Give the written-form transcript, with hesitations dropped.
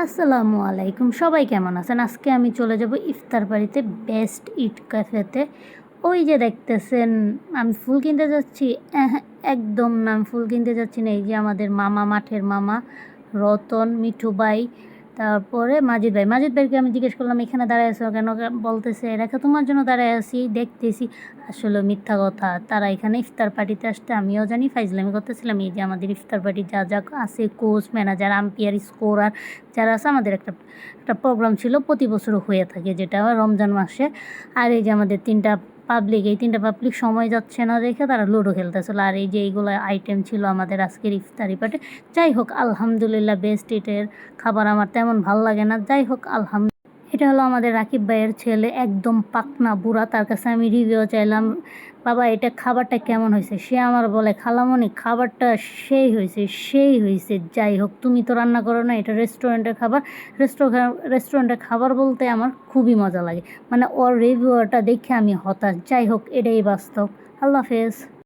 আসসালামু আলাইকুম, সবাই কেমন আছেন? আজকে আমি চলে যাব ইফতার বাড়িতে বেস্ট ইট ক্যাফেতে। ওই যে দেখতেছেন আমি ফুল কিনতে যাচ্ছি, একদম না, আমি ফুল কিনতে যাচ্ছি না। এই যে আমাদের মামা, মাঠের মামা রতন, মিঠু ভাই, তারপরে মাজিদ ভাইকে আমি জিজ্ঞেস করলাম এখানে দাঁড়ায় আছো কেন? বলতেছে এরাকে তোমার জন্য দাঁড়ায় আছি, দেখতেছি। আসলে মিথ্যা কথা, তারা এখানে ইফতার পার্টিতে আসতে আমিও জানি, ফাইজলামি করতেছিলাম। এই যে আমাদের ইফতার পার্টি যা যা আছে, কোচ, ম্যানেজার, আম্পায়ার, স্কোরার যারা আছে, আমাদের একটা একটা প্রোগ্রাম ছিল, প্রতি বছরও হয়ে থাকে, যেটা রমজান মাসে। আর এই যে আমাদের এই তিনটা পাবলিক সময় যাচ্ছে না দেখে তারা লুডো খেলতেছিল। আর এই যে এইগুলো আইটেম ছিল আমাদের আজকের ইফতারি পার্টি। যাই হোক, আলহামদুলিল্লাহ, বেস্ট ইটের খাবার আমার তেমন ভাল লাগে না। যাই হোক, এটা হলো আমাদের রাকিব ভাইয়ের ছেলে, একদম পাকনা বুড়া। তার কাছে আমি রিভিউ চাইলাম, বাবা এটা খাবারটা কেমন হয়েছে? সে আমার বলে, খালামণি খাবারটা সেই হয়েছে। যাই হোক, তুমি তো রান্না করো না, এটা রেস্টুরেন্টের খাবার। রেস্টুরেন্টের খাবার বলতে আমার খুবই মজা লাগে, মানে ওর রিভিউটা দেখে আমি হতাশ। যাই হোক, এটাই বাস্তব। আল্লাহ হাফেজ।